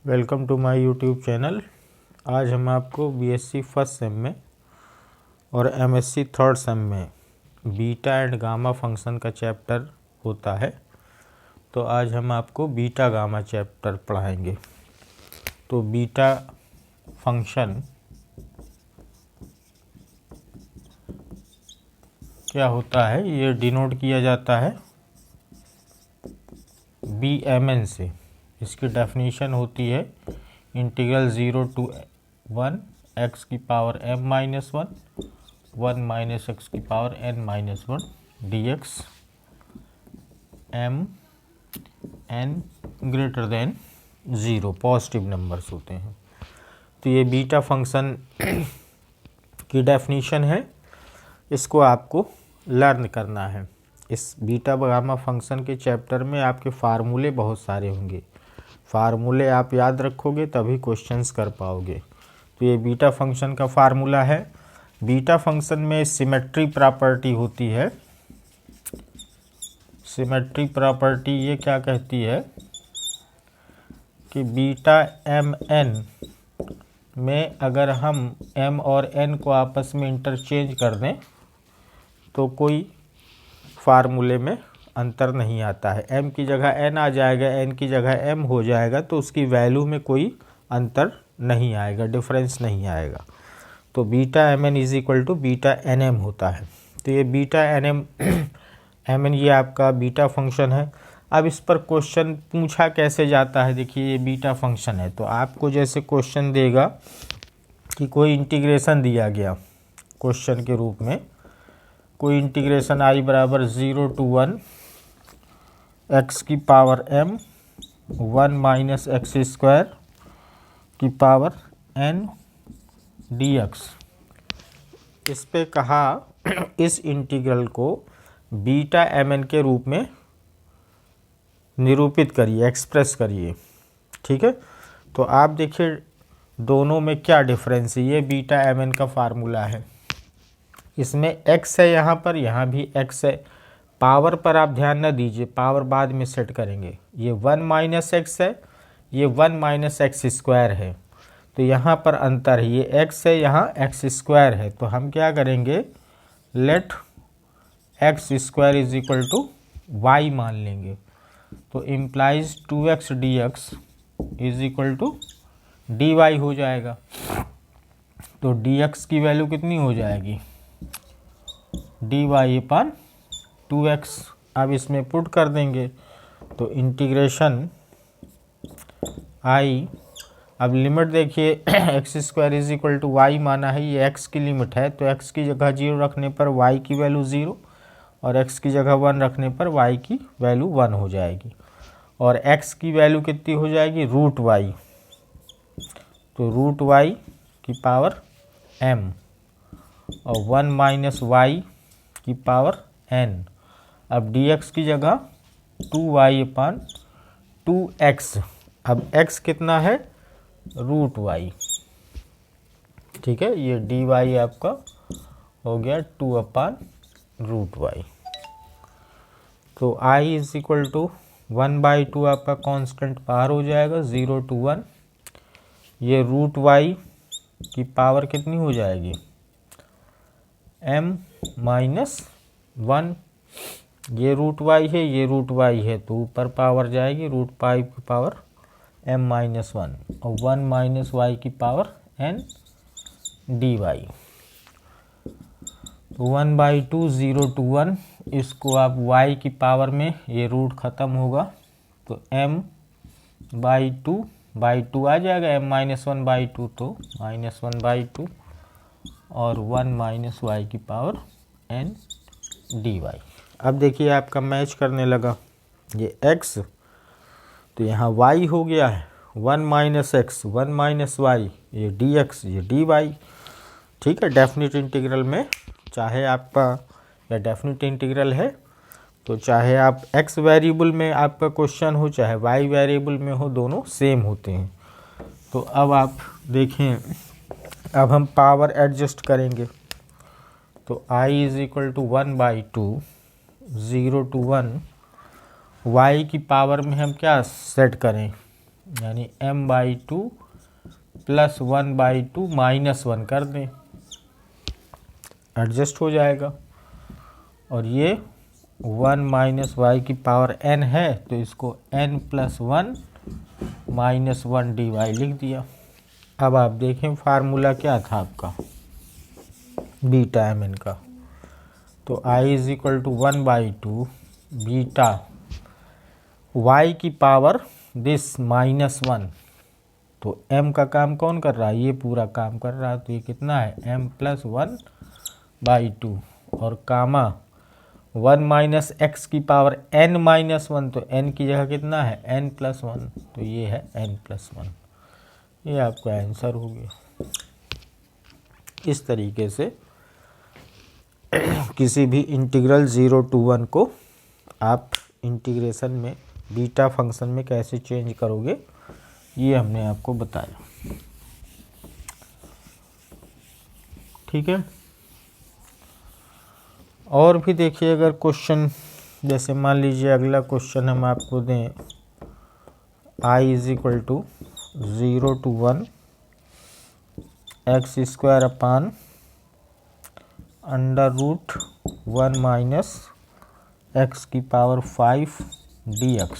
Welcome to my YouTube channel. आज हम आपको बीएससी फर्स्ट सेम में और एमएससी थर्ड सेम में बीटा एंड गामा फंक्शन का चैप्टर होता है, तो आज हम आपको बीटा गामा चैप्टर पढ़ाएंगे। तो बीटा फंक्शन क्या होता है, ये डिनोट किया जाता है BMN से। इसकी डेफिनेशन होती है इंटीग्रल 0 to 1 x की power m minus 1 minus x की power n minus 1 dx m n greater than 0 positive numbers होते हैं। तो ये बीटा फंक्शन की डेफिनेशन है, इसको आपको लर्न करना है। इस बीटा गामा फंक्शन के चैप्टर में आपके फार्मूले बहुत सारे होंगे, फार्मूले आप याद रखोगे तभी क्वेश्चंस कर पाओगे। तो ये बीटा फंक्शन का फार्मूला है। बीटा फंक्शन में सिमेट्री प्रॉपर्टी होती है। सिमेट्री प्रॉपर्टी ये क्या कहती है कि बीटा एम एन में अगर हम m और n को आपस में इंटरचेंज कर दें तो कोई फार्मूले में अंतर नहीं आता है। m की जगह n आ जाएगा, n की जगह m हो जाएगा, तो उसकी वैल्यू में कोई अंतर नहीं आएगा, डिफरेंस नहीं आएगा। तो beta M N is equal to beta n m होता है। तो ये beta n m m n ये आपका बीटा फंक्शन है। अब इस पर क्वेश्चन पूछा कैसे जाता है, देखिए ये बीटा फंक्शन है तो आपको जैसे क्वेश्चन देगा कि कोई इंटीग्रेशन दिया गया क्वेश्चन के रूप में, कोई इंटीग्रेशन आई बराबर 0 to 1 x की power m 1 minus x square की पावर n dx। इस पे कहा इस इंटीग्रल को बीटा एम एन के रूप में निरूपित करिए, एक्सप्रेस करिए। ठीक है, तो आप देखिए दोनों में क्या डिफरेंस है। ये बीटा एम एन का फार्मूला है, इसमें x है, यहाँ भी x है। पावर पर आप ध्यान न दीजिए, पावर बाद में सेट करेंगे। ये 1 माइनस एक्स है, ये 1 माइनस एक्स स्क्वायर है, तो यहाँ पर अंतर है। ये x है, यहाँ एक्स स्क्वायर है, तो हम क्या करेंगे, let x square is equal to y मान लेंगे। तो implies 2x dx is equal to dy हो जाएगा। तो dx की वैल्यू कितनी हो जाएगी, dy अपन 2x। अब इसमें पुट कर देंगे तो इंटीग्रेशन आई, अब लिमिट देखिए x square is equal to y माना है, ये x की लिमिट है, तो x की जगह 0 रखने पर y की वैल्यू 0 और x की जगह 1 रखने पर y की वैल्यू 1 हो जाएगी। और x की वैल्यू कितनी हो जाएगी, रूट वाई, तो रूट वाई की पावर m और 1 माइनस वाई की पावर n। अब dx की जगह 2y अपान 2x। अब x कितना है, रूट वाई। ठीक है, ये dy आपका हो गया 2 अपान रूट वाई। तो i इज इक्वल टू 1/2 आपका कांस्टेंट बाहर हो जाएगा, 0 to 1। ये रूट वाई की पावर कितनी हो जाएगी, m माइनस 1। ये रूट वाई है, ये रूट वाई है, तो ऊपर पावर जाएगी रूट पाई की पावर m माइनस 1 और 1 माइनस वाई की पावर n dy। तो 1/2 0 to 1, इसको आप y की पावर में ये रूट ख़त्म होगा तो m/2 आ जाएगा, m माइनस 1/2 तो माइनस 1/2 और 1 माइनस वाई की पावर n dy। अब देखिए आपका मैच करने लगा, ये x तो यहाँ y हो गया है, 1 माइनस एक्स 1 माइनस वाई, ये dx ये dy। ठीक है, डेफिनेट इंटीग्रल में चाहे आपका या डेफिनेट इंटीग्रल है तो चाहे आप x वेरिएबल में आपका क्वेश्चन हो चाहे y वेरिएबल में हो, दोनों सेम होते हैं। तो अब आप देखें, अब हम पावर एडजस्ट करेंगे तो i is equal to 1/2 0 to 1, y की पावर में हम क्या सेट करें, यानी m/2 प्लस 1/2 -1 कर दें, एडजस्ट हो जाएगा। और ये 1 माइनस वाई की पावर n है तो इसको n प्लस 1 माइनस 1 dy लिख दिया। अब आप देखें फार्मूला क्या था आपका बीटा एम एन का, तो i is equal to 1/2 beta y की पावर दिस -1। तो m का काम कौन कर रहा है, ये पूरा काम कर रहा है, तो ये कितना है m प्लस 1/2 और कामा 1 माइनस एक्स की पावर n-1, तो n की जगह कितना है n प्लस 1, तो ये है n प्लस 1। ये आपका आंसर हो गया। इस तरीके से किसी भी इंटीग्रल 0 to 1 को आप इंटीग्रेशन में बीटा फंक्शन में कैसे चेंज करोगे, ये हमने आपको बताया। ठीक है। और भी देखिए, अगर क्वेश्चन जैसे मान लीजिए अगला क्वेश्चन हम आपको दें, i is equal to 0 to 1 x square upon √1 minus x की पावर 5 dx।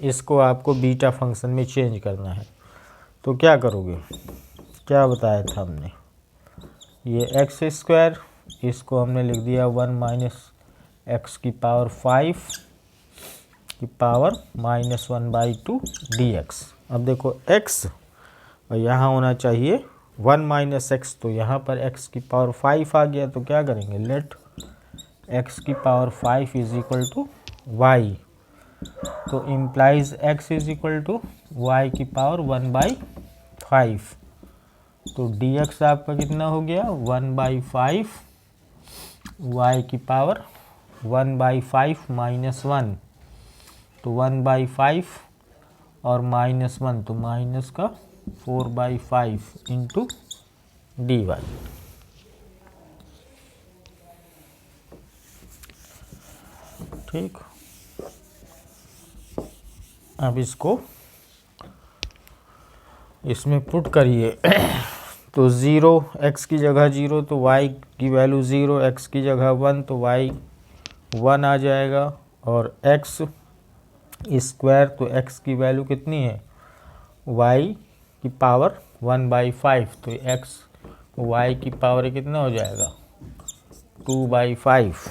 इसको आपको बीटा फंक्शन में चेंज करना है, तो क्या करोगे, क्या बताया था हमने, ये एक्स स्क्वायर, इसको हमने लिख दिया 1 माइनस एक्स की पावर 5 की पावर -1/2 dx। अब देखो x और यहाँ होना चाहिए 1 माइनस एक्स, तो यहाँ पर x की पावर 5 आ गया, तो क्या करेंगे, लेट x की power 5 is equal to y, तो implies x is equal to y की पावर 1/5, तो dx आपका कितना हो गया 1/5 y की पावर 1/5 माइनस 1, तो 1/5 और -1, तो माइनस का 4/5 इंटू dy। ठीक, अब इसको इसमें पुट करिए तो 0 x की जगह 0, तो y की वैल्यू 0, x की जगह 1, तो y 1 आ जाएगा, और x स्क्वायर, तो x की वैल्यू कितनी है y की पावर 1/5, तो x y की पावर कितना हो जाएगा 2/5,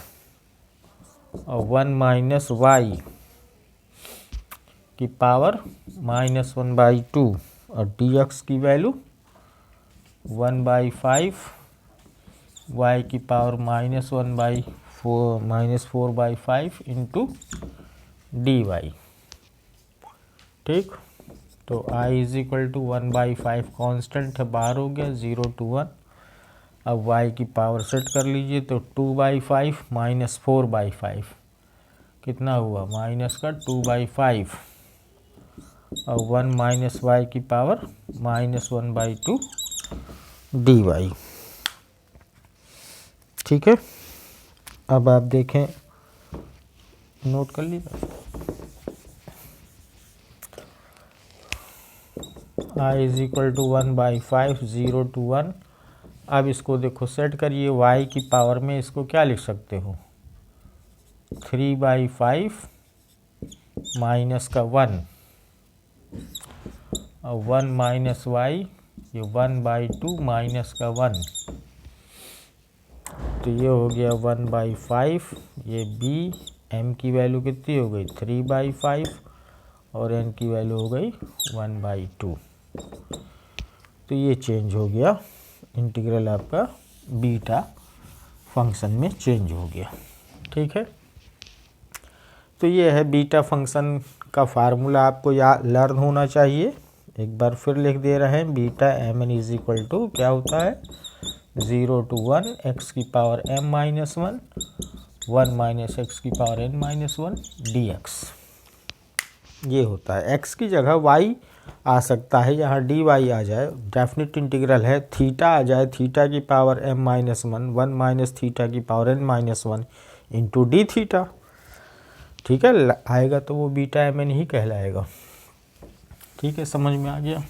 और 1 माइनस y की पावर -1/2, और dx की वैल्यू 1/5 y की पावर -4/5 इंटू dy। ठीक, तो i is equal to 1/5 constant है, बाहर हो गया 0 to 1। अब y की पावर सेट कर लीजिए, तो 2/5 माइनस 4/5 कितना हुआ माइनस का 2/5, और 1 माइनस y की पावर -1/2 dy। ठीक है, अब आप देखें, नोट कर लीजिए, i is equal to 1/5 0 to 1। अब इसको देखो सेट करिए, y की पावर में इसको क्या लिख सकते हो 3/5 माइनस का 1, और 1 माइनस y, ये 1/2 माइनस का 1, तो ये हो गया 1/5, ये b, m की वैल्यू कितनी हो गई 3/5, और n की वैल्यू हो गई 1/2। तो ये चेंज हो गया, इंटीग्रल आपका बीटा फंक्शन में चेंज हो गया। ठीक है, तो ये है बीटा फंक्शन का फार्मूला, आपको लर्न होना चाहिए। एक बार फिर लिख दे रहे हैं, beta M N is equal to क्या होता है 0 to 1 एक्स की पावर m-1 1 माइनस एक्स की पावर n-1 dx। ये होता है, x की जगह y आ सकता है, यहाँ dy आ जाए, डेफिनेट इंटीग्रल है, थीटा आ जाए, थीटा की पावर m-1 1 माइनस थीटा की power n-1 into D theta. ठीक है, आएगा तो वो बीटा एम एन ही कहलाएगा। ठीक है, समझ में आ गया।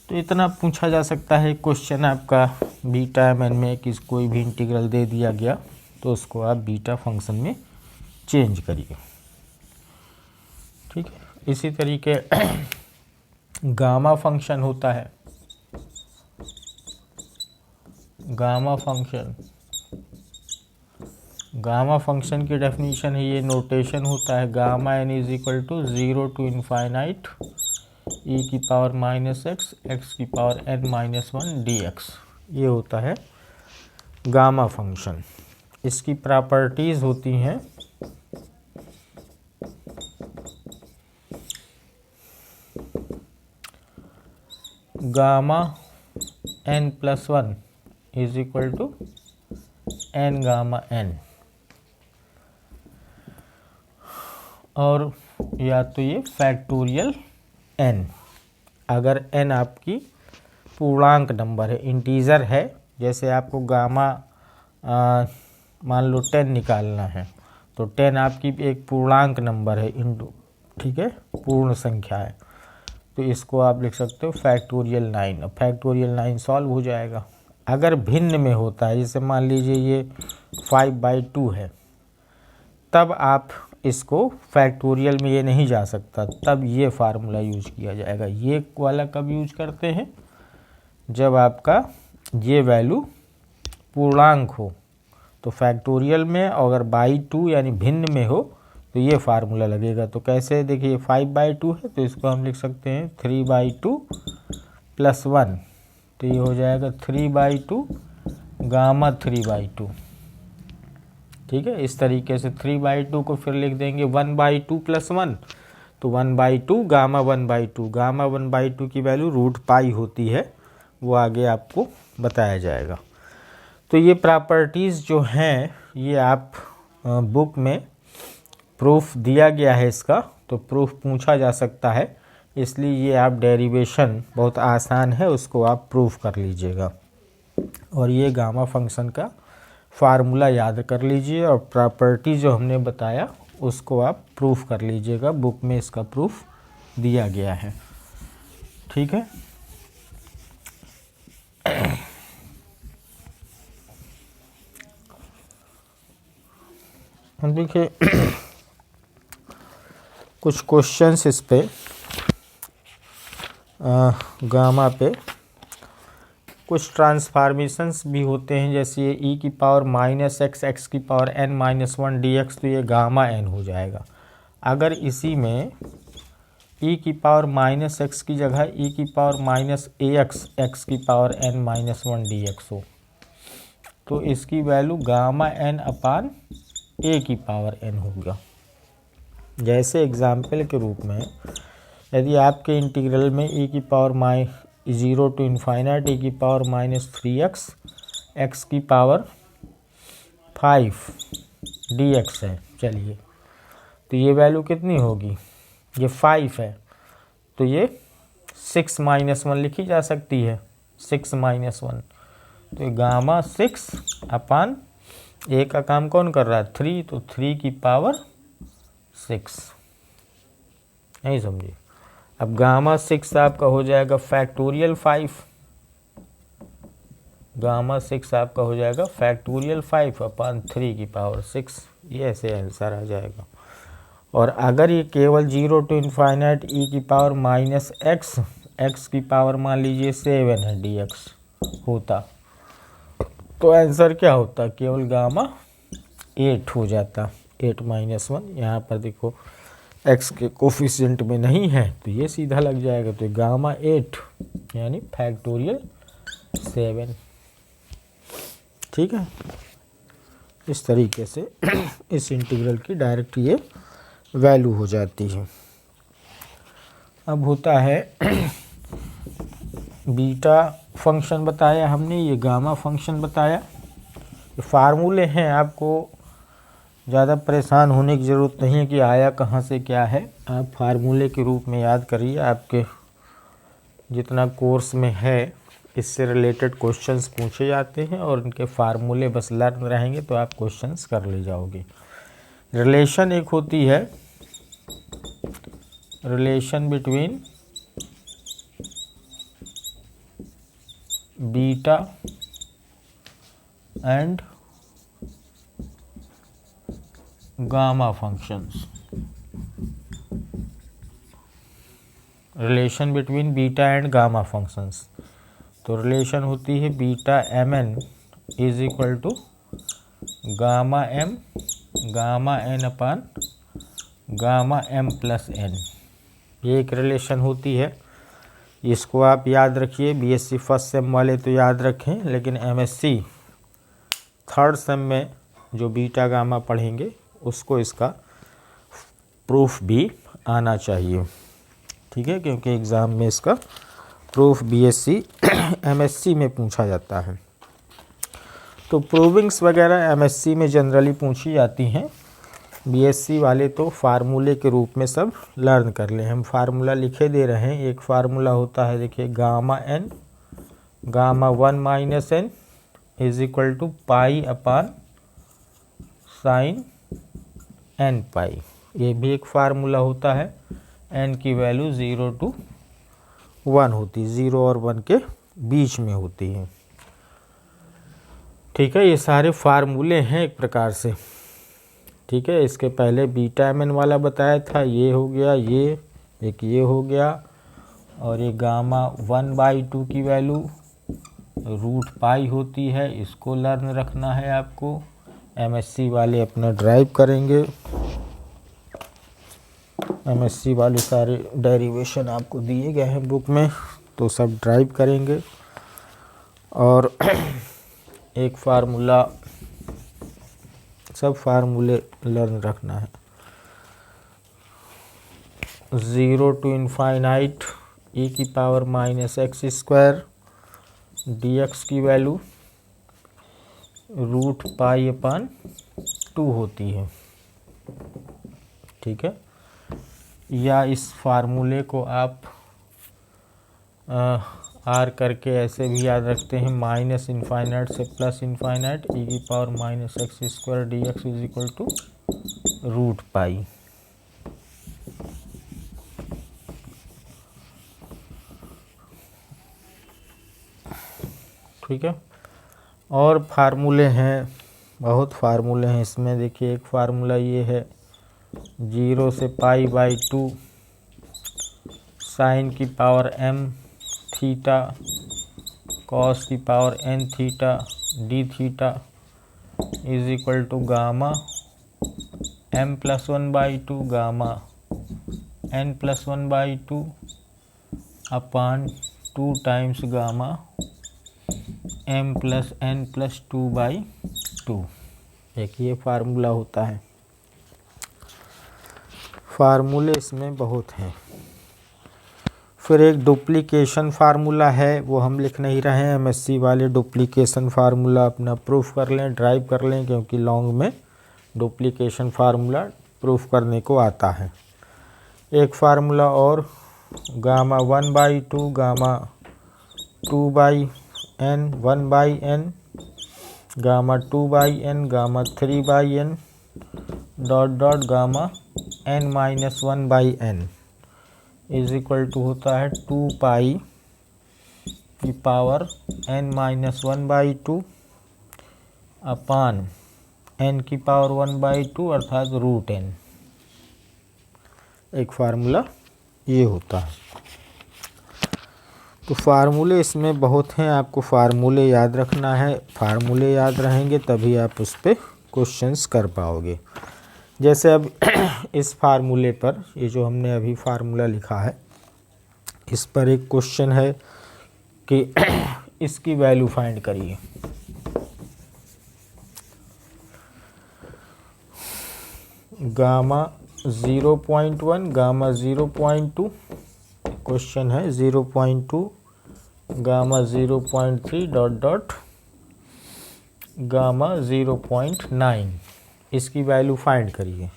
तो इतना पूछा जा सकता है क्वेश्चन आपका बीटा एम एन में कि कोई भी इंटीग्रल दे दिया गया तो उसको आप बीटा फंक्शन में चेंज करिए। ठीक है, इसी तरीके गामा फंक्शन होता है। गामा फंक्शन की डेफिनेशन है, ये नोटेशन होता है gamma n is equal to 0 to infinite e की पावर माइनस एक्स, एक्स की पावर n माइनस 1 dx, ये होता है गामा फंक्शन। इसकी प्रॉपर्टीज होती हैं gamma n plus 1 is equal to n gamma n, और या तो ये फैक्टोरियल n, अगर n आपकी पूर्णांक नंबर है, इंटीजर है, जैसे आपको गामा मान लो 10 निकालना है तो 10 आपकी एक पूर्णांक नंबर है इंटू, ठीक है, पूर्ण संख्या है, तो इसको आप लिख सकते हो फैक्टोरियल 9। अब फैक्टोरियल 9 सॉल्व हो जाएगा। अगर भिन्न में होता है, जैसे मान लीजिए ये 5/2 है, तब आप इसको फैक्टोरियल में ये नहीं जा सकता, तब ये फार्मूला यूज किया जाएगा। ये वाला कब यूज करते हैं, जब आपका ये वैल्यू पूर्णांक हो, तो फैक्टोरियल में अगर बाई 2 यानी भिन्न में हो तो ये फार्मूला लगेगा। तो कैसे, देखिए 5/2 है तो इसको हम लिख सकते हैं 3/2 प्लस 1, तो ये हो जाएगा 3/2 गामा 3/2। ठीक है, इस तरीके से 3/2 को फिर लिख देंगे 1/2 प्लस 1, तो 1/2 गामा 1/2, गामा 1/2 की वैल्यू √π होती है, वो आगे आपको बताया जाएगा। तो ये प्रॉपर्टीज़ जो हैं ये आप बुक में प्रूफ दिया गया है इसका, तो प्रूफ पूछा जा सकता है, इसलिए ये आप डेरिवेशन बहुत आसान है, उसको आप प्रूफ कर लीजिएगा। और ये गामा फंक्शन का फार्मूला याद कर लीजिए, और प्रॉपर्टी जो हमने बताया उसको आप प्रूफ कर लीजिएगा, बुक में इसका प्रूफ दिया गया है। ठीक है, देखिए कुछ क्वेश्चंस इस पे गामा पे कुछ ट्रांसफॉर्मेशंस भी होते हैं, जैसे ये e की पावर माइनस एक्स, एक्स की पावर n माइनस 1 dx, तो ये गामा n हो जाएगा। अगर इसी में e की पावर माइनस एक्स की जगह e की पावर माइनस ax, एक्स की पावर n माइनस 1 dx हो, तो इसकी value gamma n upon a की पावर n होगा। जैसे एग्जाम्पल के रूप में, यदि आपके इंटीग्रल में e की पावर 0 टू इनफाइनाइट e की पावर माइनस 3x, x की पावर 5 dx है, चलिए तो ये वैल्यू कितनी होगी, ये 5 है, तो ये 6 माइनस 1 लिखी जा सकती है, 6 माइनस 1, तो ये गामा 6 अपान ए का काम कौन कर रहा है, 3, तो 3 की पावर 6, नहीं समझिए। अब गामा 6 आपका हो जाएगा फैक्टोरियल 5, गामा 6 आपका हो जाएगा फैक्टोरियल 5 अपान 3 की पावर 6, ये ऐसे आंसर आ जाएगा। और अगर ये केवल 0 टू इनफाइनाइट e की पावर माइनस एक्स, एक्स की पावर मान लीजिए 7 है dx होता, तो आंसर क्या होता, केवल गामा 8 हो जाता, 8 माइनस 1। यहाँ पर देखो x के कोफिशिएंट में नहीं है तो ये सीधा लग जाएगा, तो गामा 8 यानी फैक्टोरियल 7। ठीक है, इस तरीके से इस इंटीग्रल की डायरेक्ट ये वैल्यू हो जाती है। अब होता है बीटा फंक्शन बताया हमने, ये गामा फंक्शन बताया, ये फार्मूले हैं, आपको ज़्यादा परेशान होने की ज़रूरत नहीं है कि आया कहाँ से क्या है, आप फार्मूले के रूप में याद करिए। आपके जितना कोर्स में है इससे रिलेटेड क्वेश्चंस पूछे जाते हैं और इनके फार्मूले बस लर्न रहेंगे तो आप क्वेश्चंस कर ले जाओगे। रिलेशन एक होती है relation between beta and gamma functions, relation between beta and gamma functions. तो रिलेशन होती है beta M N is equal to gamma n upon gamma m plus n, ये एक रिलेशन होती है। इसको आप याद रखिए, बीएससी फर्स्ट सेम वाले तो याद रखें, लेकिन एमएससी थर्ड सेम में जो बीटा गामा पढ़ेंगे उसको इसका प्रूफ भी आना चाहिए, ठीक है, क्योंकि एग्ज़ाम में इसका प्रूफ बीएससी एमएससी में पूछा जाता है। तो प्रूविंग्स वगैरह एमएससी में जनरली पूछी जाती हैं, बीएससी वाले तो फार्मूले के रूप में सब लर्न कर लें। हम फार्मूला लिखे दे रहे हैं। एक फार्मूला होता है, देखिए, gamma n gamma 1 minus n is equal to pi upon sine n pi, ये भी एक फार्मूला होता है। एन की वैल्यू 0 to 1 होती है, 0 और 1 के बीच में होती है, ठीक है। ये सारे फार्मूले हैं एक प्रकार से, ठीक है। इसके पहले बीटा एम एन वाला बताया था, ये हो गया, ये हो गया, और ये गामा 1/2 की वैल्यू रूट पाई होती है, इसको लर्न रखना है आपको। एमएससी वाले अपना ड्राइव करेंगे, एमएससी वाले सारे डेरिवेशन आपको दिए गए हैं बुक में, तो सब ड्राइव करेंगे। और एक फार्मूला, सब फार्मूले लर्न रखना है। 0 to इनफाइनाइट e की power minus x square dx की वैल्यू रूट पाई अपान 2 होती है, ठीक है। या इस फार्मूले को आप आर करके ऐसे भी याद रखते हैं, माइनस इनफाइनाइट से प्लस इनफाइनाइट e की power minus x square dx is equal to root pi. ठीक है। और फार्मूले हैं, बहुत फार्मूले हैं इसमें। देखिए, एक फार्मूला ये है, 0 से π/2 साइन की पावर m थीटा कॉस की power n theta d theta is equal to gamma m plus 1/2 gamma n plus 1/2 upon 2 times gamma m plus n plus 2/2। एक ये फार्मूला होता है। फार्मूले इसमें बहुत हैं। फिर एक डुप्लीकेशन फार्मूला है, वो हम लिख नहीं रहे हैं। एमएससी वाले डुप्लीकेशन फार्मूला अपना प्रूफ कर लें, ड्राइव कर लें, क्योंकि लॉन्ग में डुप्लीकेशन फार्मूला प्रूफ करने को आता है। एक फार्मूला और, gamma 1/2 gamma 2/n 1/n gamma 2/n gamma 3/n dot dot gamma n-1/n is equal to होता है 2 पाई की पावर n-1/2 अपान n की पावर 1/2 अर्थात रूट n। एक फार्मूला ये होता है। तो फार्मूले इसमें बहुत हैं, आपको फार्मूले याद रखना है। फार्मूले याद रहेंगे तभी आप उस पर क्वेश्चंस कर पाओगे। जैसे अब इस फार्मूले पर, ये जो हमने अभी फार्मूला लिखा है, इस पर एक क्वेश्चन है कि इसकी वैल्यू फाइंड करिए। गामा 0.1 गामा 0.2, क्वेश्चन है 0.2 गामा 0.3 डॉट डॉट गामा 0.9, इसकी वैल्यू फाइंड करिए।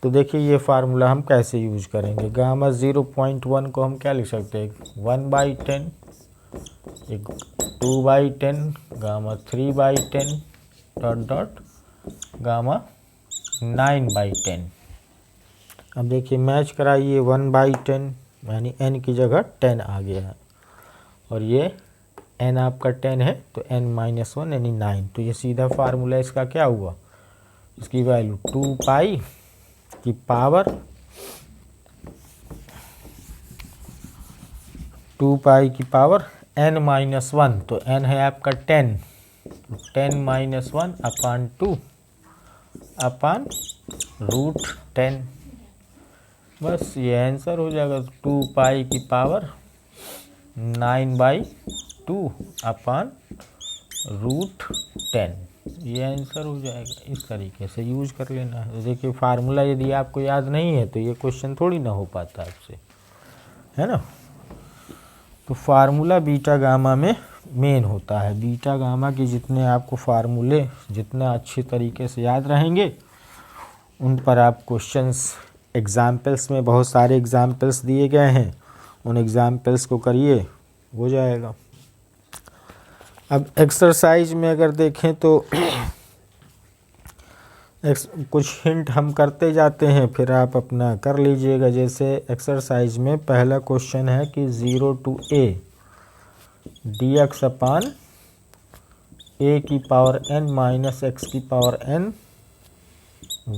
तो देखिए, ये फार्मूला हम कैसे यूज करेंगे। गामा 0.1 को हम क्या लिख सकते हैं, 1/10, एक 2/10 गामा 3/10 डॉट डॉट गामा 9/10। अब देखिए मैच कराइए 1/10 यानी n की जगह 10 आ गया है और ये n आपका 10 है तो n-1 यानी 9। तो ये सीधा फार्मूला इसका क्या हुआ, इसकी वैल्यू 2 पाई की पावर n-1, तो n है आपका 10, 10-1 अपान 2 अपान √10। बस ये आंसर हो जाएगा। 2 पाई की पावर 9/2 अपान √10, ये आंसर हो जाएगा। इस तरीके से यूज कर लेना है। तो देखिए फार्मूला यदि आपको याद नहीं है तो ये क्वेश्चन थोड़ी ना हो पाता आपसे, है ना। तो फार्मूला बीटा गामा में मेन होता है। बीटा गामा के जितने आपको फार्मूले जितना अच्छी तरीके से याद रहेंगे उन पर आप क्वेश्चंस एग्जाम्पल्स में बहुत सारे एग्जाम्पल्स दिए गए हैं, उन एग्जाम्पल्स को करिए, हो जाएगा। अब एक्सरसाइज में अगर देखें तो कुछ हिंट हम करते जाते हैं, फिर आप अपना कर लीजिएगा। जैसे एक्सरसाइज में पहला क्वेश्चन है कि 0 to a dx upon a की पावर n माइनस x की power n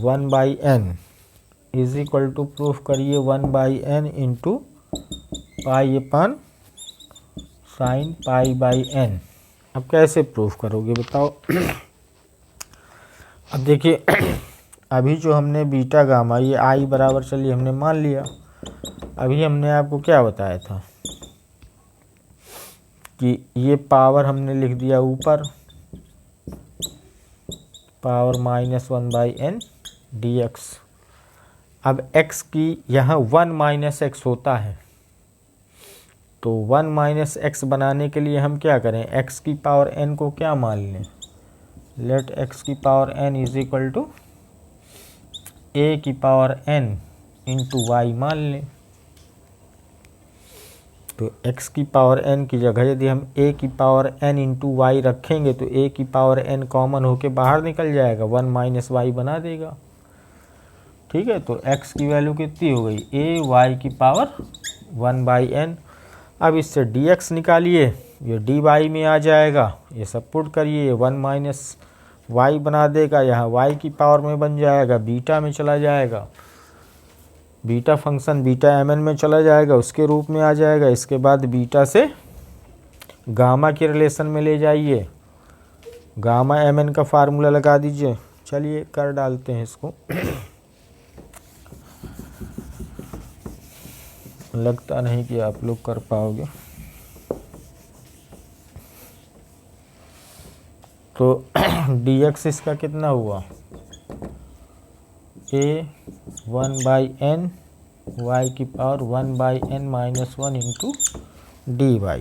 1/n is equal to proof करिए 1/n into pi upon sign π/n। अब कैसे प्रूफ करोगे बताओ। अब देखिए अभी जो हमने बीटा गामा ये i बराबर चलिए हमने मान लिया। अभी हमने आपको क्या बताया था कि ये पावर हमने लिख दिया ऊपर, पावर -1/n dx। अब x की यहाँ 1 - x होता है, तो 1 - x बनाने के लिए हम क्या करें, x की पावर n को क्या मान लें, लेट x की power n is equal to a की पावर n इंटू वाई मान लें। तो x की पावर n की जगह यदि हम a की पावर n इंटू वाई रखेंगे तो a की पावर n कॉमन होके बाहर निकल जाएगा, 1 - y बना देगा। ठीक है, तो x की वैल्यू कितनी हो गई, a y की पावर 1/n। अब इससे dx निकालिए, ये dy में आ जाएगा, ये सब पुट करिए, 1 - y बना देगा, यहाँ y की पावर में बन जाएगा, बीटा में चला जाएगा, बीटा फंक्शन बीटा mn में चला जाएगा, उसके रूप में आ जाएगा। इसके बाद बीटा से गामा के रिलेशन में ले जाइए, गामा mn का फार्मूला लगा दीजिए। चलिए कर डालते हैं इसको। लगता नहीं कि आप लोग कर पाओगे। तो dx इसका कितना हुआ, a 1/n y की पावर 1/n-1 इंटू dy।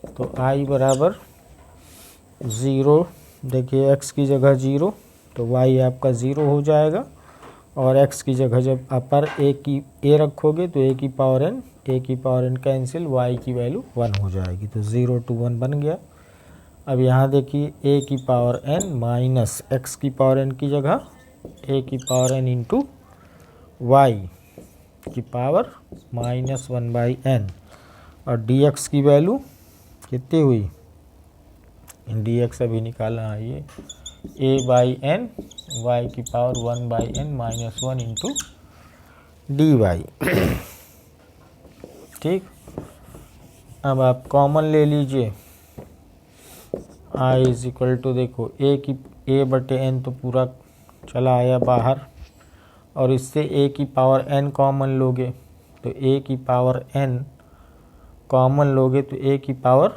तो i बराबर 0, देखिए x की जगह 0 तो y आपका 0 हो जाएगा, और x की जगह जब अपर a रखोगे तो a की पावर n कैंसिल, y की वैल्यू 1 हो जाएगी। तो 0 to 1 बन गया। अब यहाँ देखिए a की पावर n माइनस x की पावर n की जगह a की पावर n इंटू y की पावर -1/n, और dx की वैल्यू कितनी हुई, dx अभी निकालना है, ये a/n y की पावर 1/n-1 इंटू dy। ठीक, अब आप कॉमन ले लीजिए, i इज इक्वल टू देखो a/n तो पूरा चला आया बाहर, और इससे a की पावर n कॉमन लोगे तो a की पावर n कॉमन लोगे तो a की पावर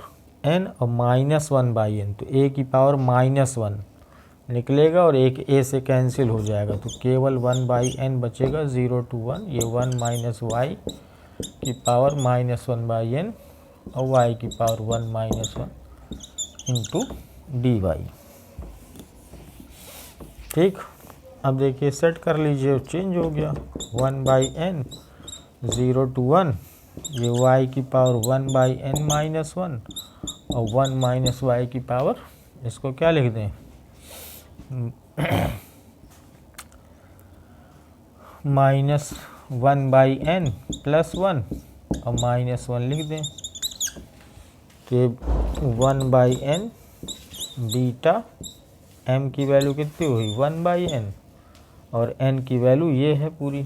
n और -1/n, तो a की पावर -1 निकलेगा और एक a से कैंसिल हो जाएगा, तो केवल 1/n बचेगा। 0 to 1, ये 1 - y की पावर -1/n और y की पावर 1 - 1 इंटू dy। ठीक, अब देखिए सेट कर लीजिए, चेंज हो गया, 1/n 0 to 1, ये y की पावर 1/n-1 और 1 - y की पावर, इसको क्या लिख दें -1/n + 1 और -1 लिख दें, तो 1/n बीटा m की वैल्यू कितनी हुई 1/n और n की वैल्यू ये है पूरी,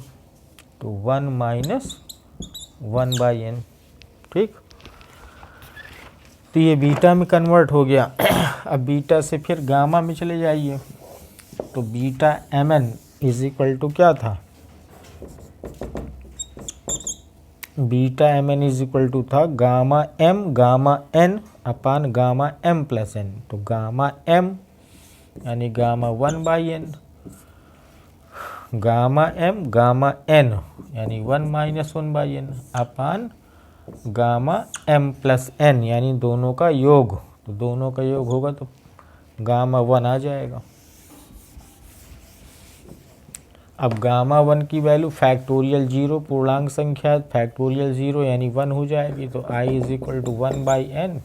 तो 1 - 1/n। ठीक, तो ये बीटा में कन्वर्ट हो गया। अब बीटा से फिर गामा में चले जाइए, तो बीटा mn = क्या था, बीटा mn = था गामा n अपान गामा m + n। तो गामा m यानी gamma 1/n, gamma m gamma n यानी 1 - 1/n अपान गामा m + n यानी दोनों का योग, तो दोनों का योग होगा तो गामा 1 आ जाएगा। अब गामा 1 की वैल्यू फैक्टोरियल 0 पूर्णांक संख्या है, फैक्टोरियल 0 यानी 1 हो जाएगी, तो I = 1/n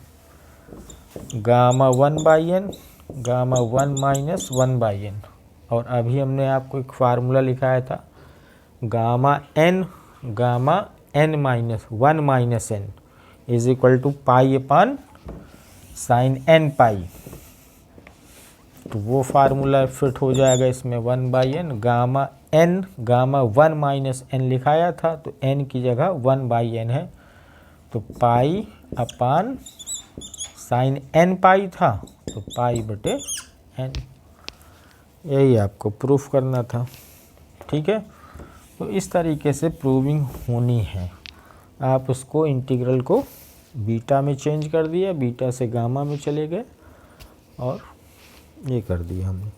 gamma 1/n gamma 1 - 1/n। और अभी हमने आपको एक फार्मूला लिखाया था gamma n gamma n - 1 n = π/sin nπ, तो वो फार्मूला फिट हो जाएगा इसमें 1/n gamma n gamma 1 - n लिखाया था, तो n की जगह 1/n है, तो π/sin nπ था, तो π/n। यही आपको प्रूफ करना था। ठीक है, तो इस तरीके से प्रूविंग होनी है। आप उसको इंटीग्रल को बीटा में चेंज कर दिया, बीटा से गामा में चले गए और ये कर दिया हमने।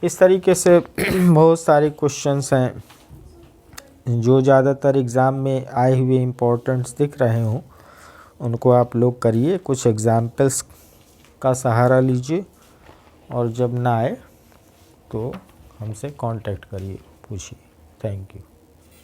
इस तरीके से बहुत सारे क्वेश्चंस हैं जो ज़्यादातर एग्ज़ाम में आए हुए इम्पोर्टेंट्स दिख रहे हों, उनको आप लोग करिए, कुछ एग्जाम्पल्स का सहारा लीजिए, और जब ना आए तो हमसे कांटेक्ट करिए, पूछिए। Thank you.